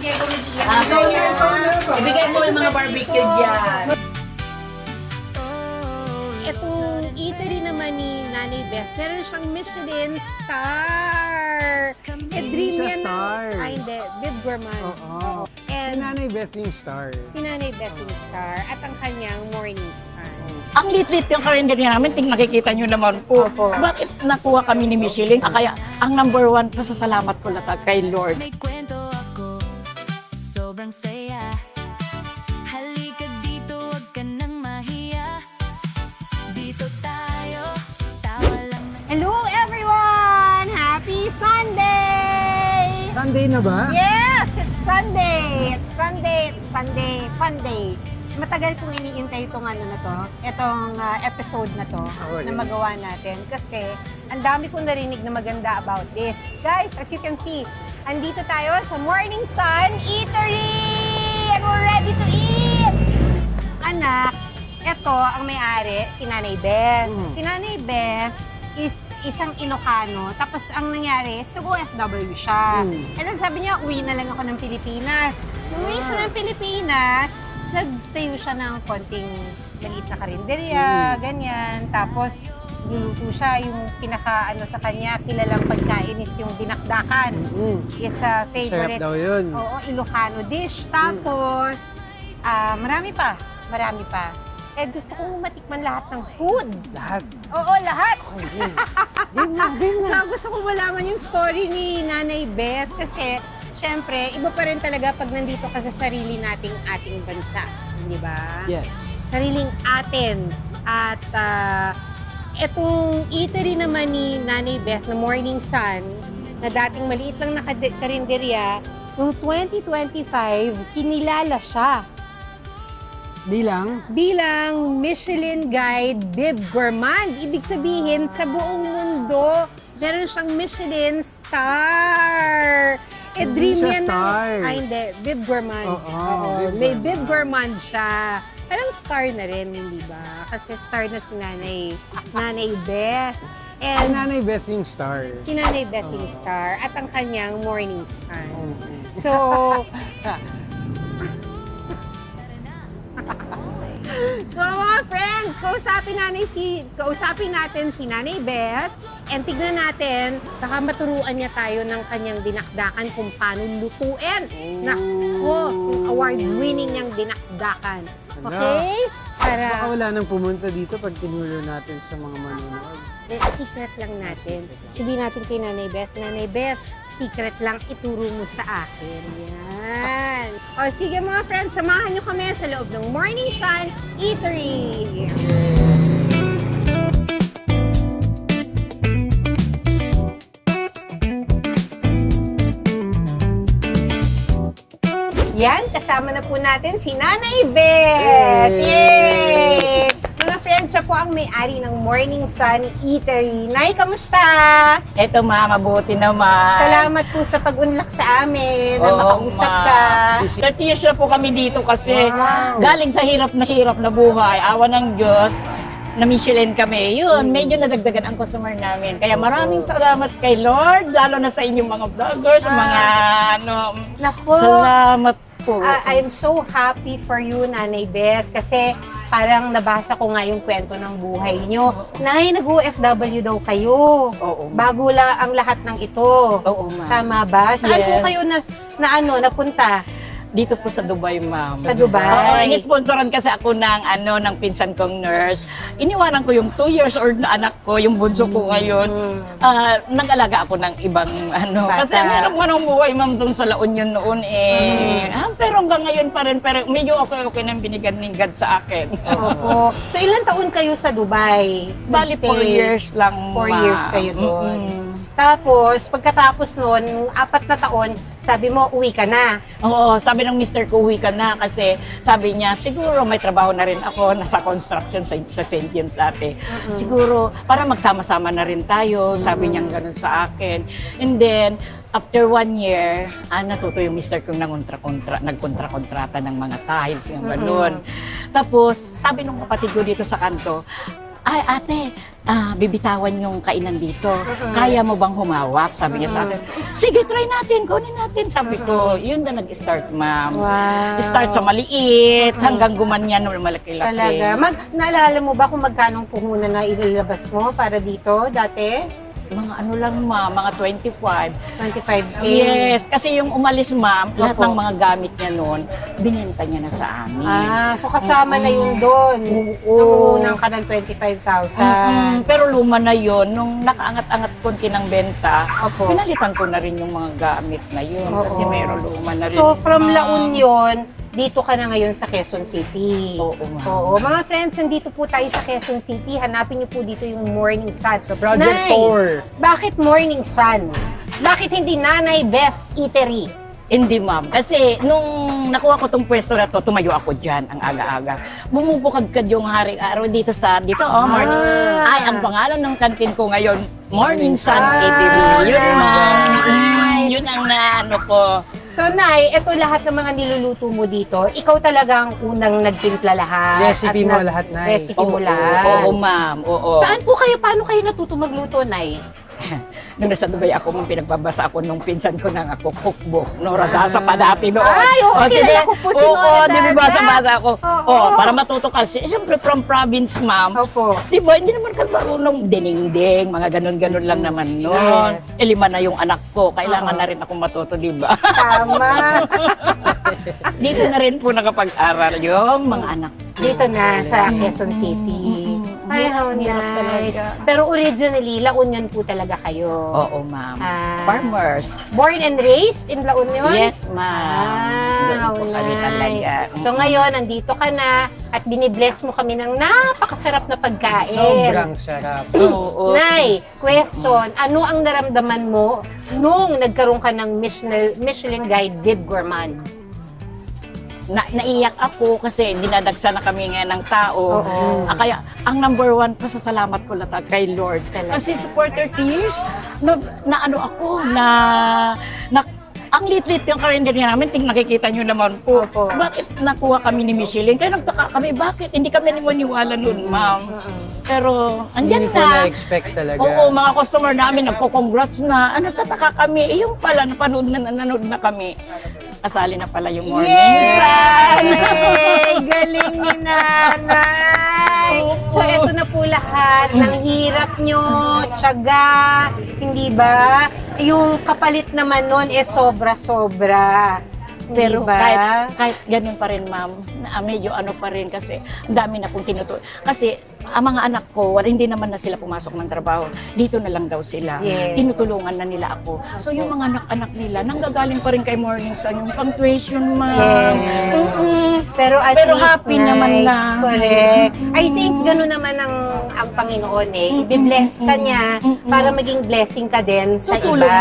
Diego mag-iyak. Ibigay mo yung mga barbecue dyan. Itong eatery naman ni Nanay Beth, meron siyang Michelin star. Dream siya yan ng... star. Ay, hindi. Bib Gourmand. Oo. Si And Nanay Beth yung star. si Nanay Beth yung star at ang kanyang morning star. Ang lit-lit yung karinderya namin, nakikita nyo naman po. Opo. Bakit nakuha kami ni Michelin? Kaya ang number one, pasasalamat ko lahat kay Lord. May kwento ako, sobrang saya. Halika dito, wag ka nang mahiya. Dito tayo, tawa lang na. Hello everyone! Happy Sunday! Sunday na ba? Yes! It's Sunday! It's Sunday! It's Sunday! Fun day! Matagal kong iniintay itong ano na to, itong episode na to, na magawa natin. Kasi, ang dami kong narinig na maganda about this. Guys, as you can see, andito tayo sa Morning Sun Eatery! And we're ready to eat! Anak, ito ang may-ari, si Nanay Beth. Si Nanay Beth is isang Ilocano. Tapos ang nangyari is nag-OFW siya. And then sabi niya, uwi na lang ako ng Pilipinas. Nung uwi siya ng Pilipinas, nagtayo siya ng konting maliit na karinderya, ganyan. Tapos luluto siya, yung pinaka-ano sa kanya, kilalang pagkain is yung dinakdakan. Is a favorite. Sarap daw yun. Oo, Ilocano dish. Tapos, marami pa. Eh, gusto kong matikman lahat ng food. Lahat. Oo, lahat. Game na. Tsaka gusto kong malaman yung story ni Nanay Beth kasi, syempre, iba pa rin talaga pag nandito ka sa sarili nating ating bansa. Di ba? Yes. Sariling atin. At etong eatery naman ni Nanay Beth na Morning Sun, na dating maliit lang na karinderya, noong 2025, kinilala siya bilang Michelin Guide Bib Gourmand. Ibig sabihin, sa buong mundo, meron siyang Michelin star. Dream siya yan star. Ay, hindi. Bib Gourmand. Oo, Bib May Gourmand. Bib Gourmand siya. Parang star na rin, hindi ba? Kasi star na si Nanay Beth. Si And Nanay Beth yung star. si Nanay Beth yung star at ang kanyang morning sun. So, mga friends, kausapin natin si Nanay Beth and tignan natin, baka maturuan niya tayo ng kanyang dinakdakan kung paano lutuin. Nako, yung award-winning niyang dinakdakan. Okay? Baka wala nang pumunta dito pag tinuro natin sa mga manonood. Secret lang natin. Sabihin natin kay Nanay Beth, secret lang ituro mo sa akin. Yan. O sige mga friends, samahan niyo kami sa loob ng Morning Sun Eatery. Yan, kasama na po natin si Nanay Beth. Yay! Mga friends, siya po ang may-ari ng Morning Sun Eatery. Nay, kamusta? Eto ma, mabuti naman. Salamat po sa pag-unlak sa amin na Oo, makausap ma. ka. 30 years na po kami dito kasi Wow. galing sa hirap na buhay, awa ng Diyos, na Michelin kami. Yun, medyo nadagdagan ang customer namin. Kaya maraming salamat kay Lord, lalo na sa inyong mga vloggers, mga ano. Naku, Salamat po. I'm so happy for you, Nanay Beth, kasi parang nabasa ko nga yung kwento ng buhay nyo. Nay, nag-OFW daw kayo. Oo. Bago lang ang lahat ng ito. Oo, ma'am. Tama ba? Saan Yes. po kayo napunta? Dito po sa Dubai, ma'am. Sa Dubai? Oo, in-sponsoran kasi ako ng pinsan kong nurse. Iniwanan ko yung 2 years old na anak ko, yung bunso ko ngayon. Nag-alaga ako ng ibang Bata. Kasi meron manong buhay, ma'am, doon sa La Union noon pero hanggang ngayon pa rin, pero medyo okay nang binigyan ng God sa akin. Opo. So, ilang taon kayo sa Dubai? Bali, 4 Nagstay? years lang, 4 ma'am. years kayo doon. Mm-mm. Tapos, pagkatapos noon, 4 na taon, sabi mo, uwi ka na. Oo, sabi ng mister ko, uwi ka na kasi sabi niya, siguro may trabaho na rin ako, nasa construction sa St. James dati. Siguro, para magsama-sama na rin tayo, sabi niya ganun sa akin. And then, after 1 year, natuto yung mister kong nagkontra-kontrata ng mga tiles, yung ganun. Tapos, sabi nung kapatid ko dito sa kanto, ay ate, bibitawan yung kainan dito. Kaya mo bang humawak? Sabi niya sa akin, sige, try natin, kunin natin. Sabi ko, yun na nag-start, ma'am. Wow. Start sa maliit, hanggang gumanyan ng malaki-laki. Talaga. Naalala mo ba kung magkano ang puhunan na inilabas mo para dito dati? Mga ano lang, ma'am, mga 25. 25K? Yes, kasi yung umalis, ma'am, lahat Opo. ng mga gamit niya noon, binenta niya na sa amin. So kasama na yun doon. Oo. Nung unang ka ng 25,000. Pero luma na yon nung nakaangat-angat konti ng benta, Opo. pinalitan ko na rin yung mga gamit na yun kasi Oo. meron luma na rin. So from ma'am. La Union, dito ka na ngayon sa Quezon City. Oo, ma'am. Oo. Mga friends, nandito po tayo sa Quezon City. Hanapin niyo po dito yung Morning Sun. Sa Project Nay, 4. bakit Morning Sun? Bakit hindi Nanay Beth's Eatery? Hindi, ma'am. Kasi nung nakuha ko tong pwesto na to, tumayo ako dyan ang aga-aga. Bumubukagkad yung hari-araw dito, morning. Ay, ang pangalan ng kantin ko ngayon, Morning Sun Eatery. Yun, ma'am. Yun ang naano ko. So, Nay, ito lahat ng mga niluluto mo dito, ikaw talaga ang unang nagtimpla lahat. Recipe mo lahat, Nay. Recipe mo Oo, lahat. oo, ma'am. Oo. Saan po kayo, paano kayo natuto magluto, Nay? Nung nasa Dubai ako, ma'am, pinagbabasa ako nung pinsan ko ng ako cookbook. Nora Dasa pa dati noon. Ay, oo, kilala ko po si Nora Oo, di Dasa. ba basa-basa ako. Oo. Para matuto kasi. Siyempre, from province, ma'am. Opo. Di ba, hindi naman ka marunong dinengdeng, mga ganun-ganun lang naman noon. Yes. 5 na yung anak ko, kailangan na rin akong matuto, di ba? Tama. Dito na rin po nakapag-aral yung mga anak ko. Dito na sa Quezon City. Ay, how Hirap nice. talaga. Pero originally, La Union po talaga kayo. Oo, ma'am. Farmers. Farmers. Born and raised in La Union? Yes, ma'am. Doon How po kami talaga. nice. So ngayon, nandito ka na at binibless mo kami ng napakasarap na pagkain. Sobrang sarap. Oo. Nay, question, ano ang naramdaman mo nung nagkaroon ka ng Michelin Guide Bib Gourmand? Naiyak ako kasi dinadagsa na kami ngayon ng tao. Oo. Kaya ang number one, pasasalamat ko lahat kay Lord. Talaga. Kasi for 30 years, na ano ako, ang lit-lit yung karinderya namin, nakikita nyo naman po. Opo. Bakit nakuha kami ni Michelin? Kaya nagtaka kami, bakit? Hindi kami maniwala nun, ma'am. Pero, andyan Hindi ko na. na-expect talaga. Oo, mga customer namin, nagko-congrats na. Tataka kami. Yung pala, nanood na kami. Kasali na pala yung morning. Yay! Galing ni Nanay! So, eto na po lahat ng hirap nyo, tiyaga, hindi ba? Yung kapalit naman nun sobra-sobra. Pero Diba? kahit ganun pa rin, ma'am, medyo ano pa rin kasi ang dami na pong tinutulong. Kasi ang mga anak ko, hindi naman na sila pumasok ng trabaho. Dito na lang daw sila. Yes. Tinutulungan na nila ako. So yung mga anak-anak nila, nanggagaling pa rin kay Morning Sun, yung pang tuition, ma'am. Yes. Mm-mm. Pero at Pero least, happy Nay, naman na. Correct. I think gano'n naman ang Panginoon eh. I-bless ka niya para maging blessing ka din sa Tutulong. iba.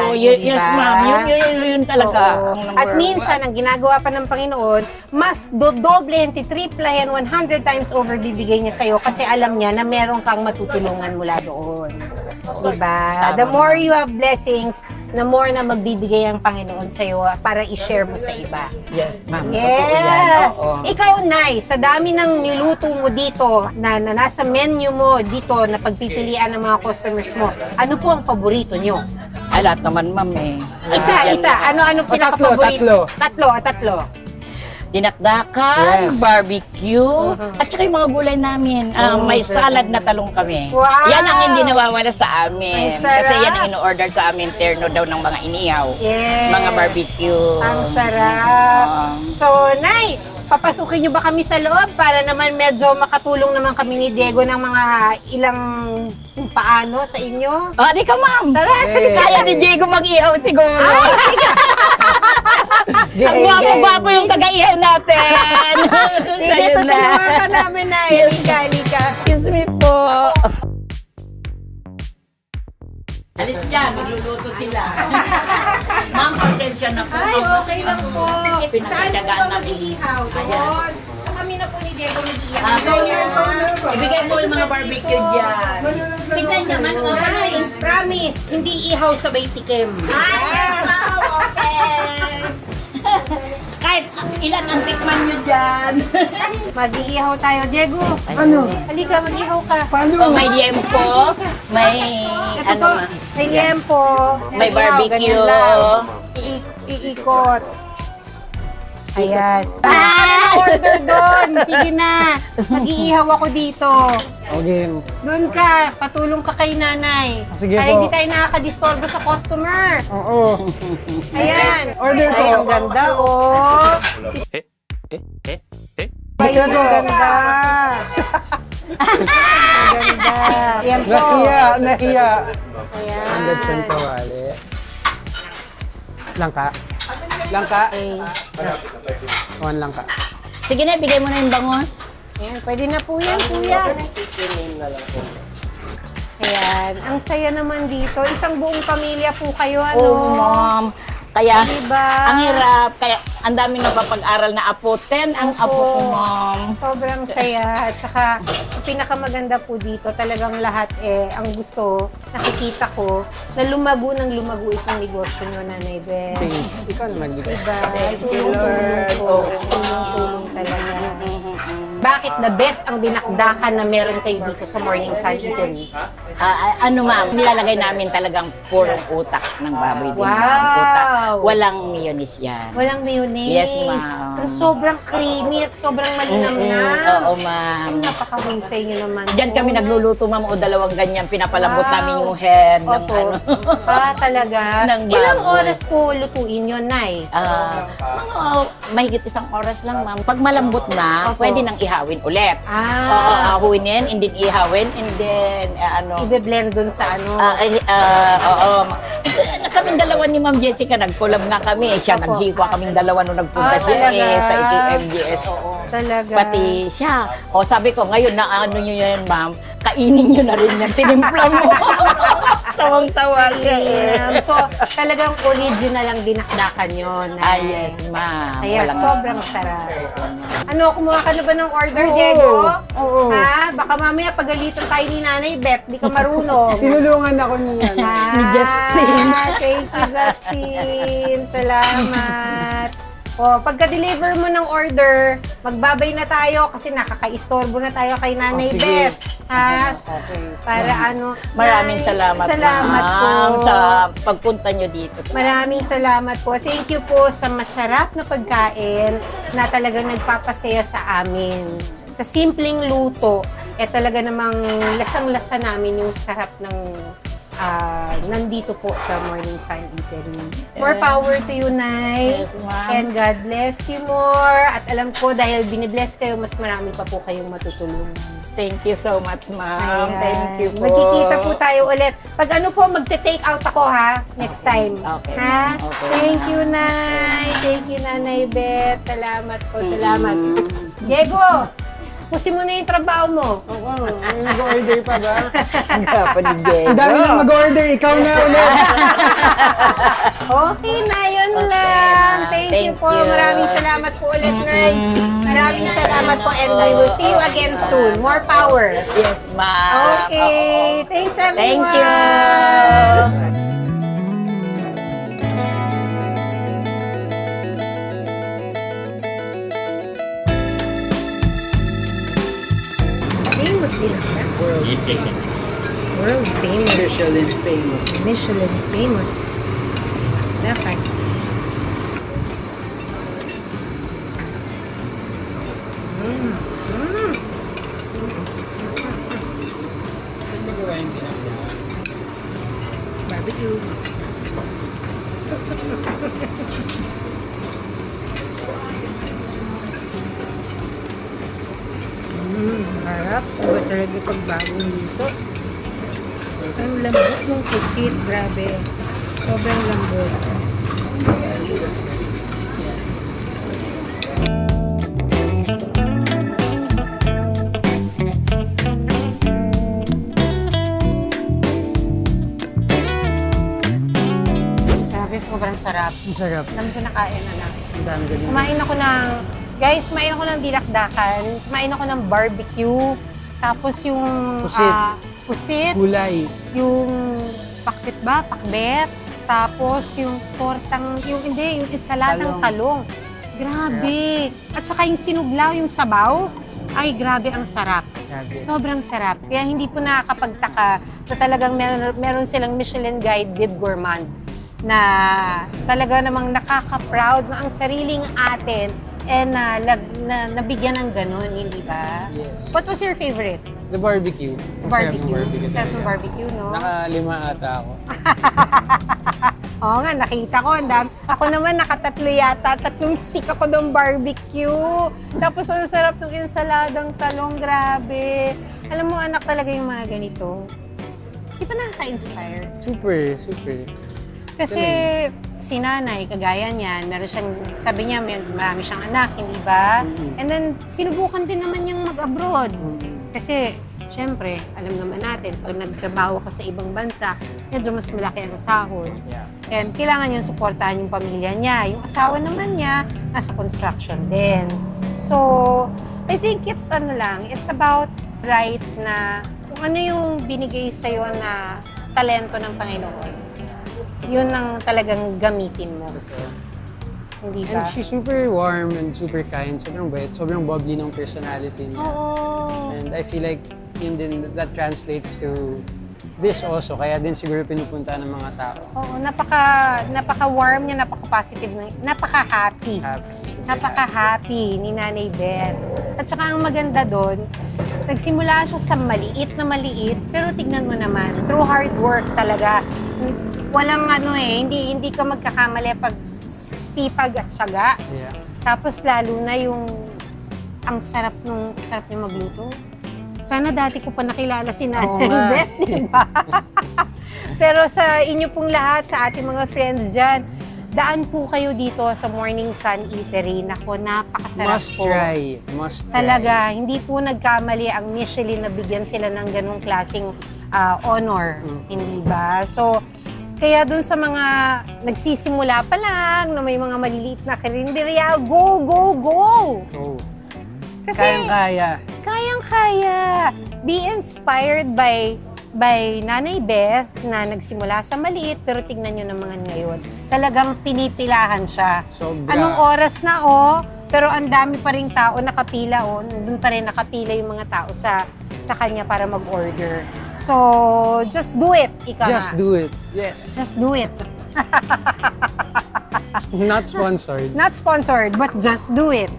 Oo, yes, Diba? ma'am. Yun talaga. Oo. ang number At minsan, one. ang ginagawa pa ng Panginoon, mas dodoble, triplayan, 100 times over bibigay niya sa'yo kasi alam niya na meron kang matutulungan mula doon. Diba? Tama. The more you have blessings, the more na magbibigay ang Panginoon sa'yo para i-share mo sa iba. Yes, ma'am. Yes! Totoo yan. Oo. Ikaw, Nay, sa dami ng niluto mo dito, na nasa menu mo dito, na pagpipilian ng mga customers mo, ano po ang paborito nyo? Ay, lahat naman, ma'am eh. Isa. Ano pinaka-paborito? Tatlo. Dinakdakan, Yes. barbecue, at saka yung mga gulay namin. May salad na talong kami. Wow! Yan ang hindi nawawala sa amin. Ang sarap! Kasi yan ang ino-order sa amin, terno daw ng mga inihaw. Yes. Mga barbecue. Ang sarap. Oo. So, Nay, papasukin nyo ba kami sa loob para naman medyo makatulong naman kami ni Diego ng mga ilang kung paano sa inyo? Halika, ma'am. Tara, Hey. Kaya ni Diego mag-ihaw siguro. Ang Sige. gwapo-gwapo yung taga-ihaw natin. Sige, Ayun na. tutulungan ka namin, Nay. Halika. Excuse me po. Alis dyan, magluluto sila. Ma'am, pasensya na po. Ay, okay lang po. Saan po Pinagtyagaan ba namin. mag-iihaw? Doon. So kami na po ni Diego mag-iihaw. Ibigay mo yung mga barbecue dyan. Tingnan niya, man, Ay, promise, hindi ihaw sabay tikim. okay. Kahit Ilan ang tikman nyo dyan? Mag-iihaw tayo. Diego, Ano? halika, mag-ihaw ka. Paano? Oh, may liempo, may Ito ano po, ma. may liempo. May Ihaw, barbecue. ganyan lang. Iikot. Ayan. Order doon. Sige na. Mag-iihaw ako dito. Okay. Doon ka. Patulong ka kay nanay. Sige Para po. hindi tayo nakakadistorbo sa customer. Oo. Ayan. Order po. Ay, ang ganda, oh. Ay, ang ganda. Ang ganda. Ayan po. Nahiya. Ayan. Ang lechon kawali. Langka. Langka. Okay. One langka. Sige na, bigay mo na yung bangos. Ayan, pwede na po yan, kuya. Ayan, ang saya naman dito. Isang buong pamilya po kayo, ano? Oh, ma'am. Kaya, Diba? ang hirap. Kaya, ang dami nagpapag-aral na apo. 10 ang apo ko, ma'am. Sobrang saya. Tsaka, ang pinakamaganda po dito, talagang lahat ang gusto, nakikita ko, na lumago ng lumago itong negosyo nyo, Nanay Beth. Ikaw naman dito. Diba? Thank you, Tulong-tulong Lord. po. Tulong-tulong talaga. Bakit the best ang dinakdakan na meron kayo dito sa Morning Sun Eatery? Ano ma'am, nilalagay namin talagang purong utak ng baboy din. Wow! ma'am. Utak. Walang mayonnaise yan. Walang mayonnaise. Yes, ma'am. Pero sobrang creamy at sobrang malinamnam. Oo, ma'am. Napakahusay niyo naman. Diyan kami po. nagluluto, ma'am, o dalawang ganyan. Pinapalambot Wow. namin yung head ng Opo. ano. Talaga? Ng Ilang baboy. oras po lutuin yun, Nay? Mahigit 1 oras lang, ma'am. Pag malambot na, Opo. pwede nang ihawin ulit. Ahuinin, and then ihawin, and then, Ibe-blend dun sa ano? oo. Kaming dalawa ni Ma'am Jessica, nag-collab nga kami. Siya, Opo. naghiwa kaming dalawa nung nagpunta siya talaga? sa MGS. Oo. Talaga. Pati siya. O sabi ko, ngayon na ano nyo yan, ma'am, kainin nyo na rin yan. Tinimpla mo. Tawang-tawa siya eh. So, talagang original ang dinakdakan yun. Ah, yes, ma'am. Ayan, Walang- sobrang sarap. Ano, kumuha ka na ba ng order, Oo. Diego? Oo. Ha? Baka mamaya pagalitan tayo ni Nanay Beth, di ka marunong. Tinulungan ako niyan. Ni Justin. Thank you, Justin. Salamat. O, pagka-deliver mo ng order, magbabay na tayo kasi nakaka-istorbo na tayo kay Nanay sige. Beth. Ha? Okay. Para ano. Maraming Nay, salamat, Salamat po. ma'am, sa pagpunta nyo dito. Maraming salamat po. Thank you po sa masarap na pagkain na talagang nagpapasaya sa amin. Sa simpleng luto, talaga namang lasang-lasa namin yung sarap ng nandito po sa Morning Sun Eatery. More power to you, Nay. Yes, ma'am. And God bless you more. At alam ko, dahil binibless kayo, mas marami pa po kayong matutulungan. Thank you so much, ma'am. Ayan. Thank you po. Magkikita po tayo ulit. Pag ano po, magte-take out ako ha, next time. Okay. Ha? Okay, Thank ma'am. you, Nay. Thank you, Nanay Beth. Salamat po, salamat. Mm-hmm. Diego, pusin mo na yung trabaho mo. Oo, may nag-order pa ba? Ang gapa ni Diego. Ang dami nang mag-order. Ikaw na ulit. Okay na, yun Okay, lang. ma'am. Thank you Thank po. you. Maraming salamat po ulit, Nay. Maraming salamat po and we will see you again soon. More power. Yes, ma'am. Okay. Thanks, everyone. Thank you. Famous din siya. World famous. Michelin famous. Michelin famous. Dapat. Barbecue. Harap. Iba talaga pagbagong dito. Ang lambot ng pusit, grabe. Sobrang lambot. Grabe, sobrang sarap. Ang sarap. Alam ko nakain na lang. Ang dami ganyan. Kumain ako ng, guys, kumain ako ng dinakdakan. Kumain ako ng barbecue. Tapos yung Pusit. pusit, Gulay. yung pakbet ba? Pakbet. Tapos yung tortang, yung hindi, yung insaladang talong. Grabe. At saka yung sinuglaw, yung sabaw, ay grabe ang sarap. Grabe. Sobrang sarap. Kaya hindi po nakakapagtaka na talagang meron silang Michelin Guide Bib Gourmand na talaga namang nakaka-proud na ang sariling atin na nabigyan ng ganun, hindi ba? Yes. What was your favorite? The barbecue. Ang sarap ng Barbecue. Sarap ng talaga. barbecue, no? Naka-5 ata ako. Oo nga, nakita ko. Ako naman nakatatlo yata. 3 stick ako ng barbecue. Tapos ang sarap ng ensaladang talong. Grabe. Alam mo, anak talaga yung mga ganito. Di ba nakaka-inspire? Super. Kasi si nanay, kagaya niyan, meron siyang, sabi niya, marami siyang anak, hindi ba? And then, sinubukan din naman niyang mag-abroad. Kasi, syempre, alam naman natin, pag nagtrabaho ka sa ibang bansa, medyo mas malaki ang sahod. Yeah. And kailangan niyang suportahan yung pamilya niya. Yung asawa naman niya, nasa construction din. So, I think it's it's about right na kung ano yung binigay sa'yo na talento ng Panginoon, yun ang talagang gamitin mo. Hindi And ba? she's super warm and super kind. Sobrang bait. Sobrang bubbly ng personality niya. Oo. And I feel like yun din, that translates to this also. Kaya din siguro pinupunta ng mga tao. Oo, napaka-warm niya, napaka-positive, napaka-happy. Happy. Super Napaka-happy ni Nanay Beth. At saka ang maganda doon, nagsimula siya sa maliit, pero tignan mo naman, through hard work talaga. Walang hindi ka magkakamali pag sipag at syaga. Yeah. Tapos lalo na yung ang sarap niya magluto. Sana dati ko pa nakilala si Oo Nanay nga. Beth, di ba? Pero sa inyo pong lahat, sa ating mga friends dyan, daan po kayo dito sa Morning Sun Eatery. Nako, napakasarap Must po. try. Must try. Talaga, hindi po nagkamali ang Michelin na bigyan sila ng ganong klaseng honor. Hindi ba? So, kaya dun sa mga nagsisimula pa lang, na may mga maliliit na karinderya, go, go, go! Oh. Kasi, Kayang-kaya. kayang-kaya. Be inspired by Nanay Beth na nagsimula sa maliit pero tignan nyo naman ngayon. Talagang pinipilahan siya. Sobra. Anong oras na pero ang dami pa ring tao nakapila nandun pa rin nakapila yung mga tao sa kanya para mag-order. So, just do it, ika Just nga. do it. Yes. Just do it. Not sponsored. Not sponsored, but just do it.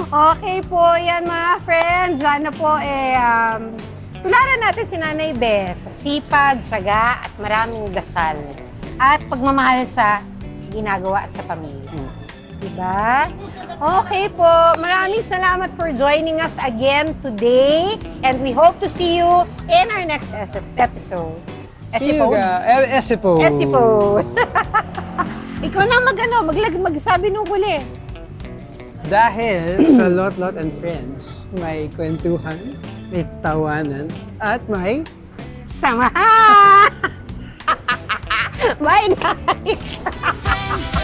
Okay po, yan mga friends. Sana po tularan natin si Nanay Beth. Sipag, tiyaga, at maraming dasal. At pagmamahal sa ginagawa at sa pamilya. Diba? Okay po. Maraming salamat for joining us again today. And we hope to see you in our next episode. See you guys. Esipode. Esipode. Ikaw na magsabi nung huli. Dahil sa Lot Lot and Friends, may kwentuhan, may tawanan, at may Samahan! Bye, guys!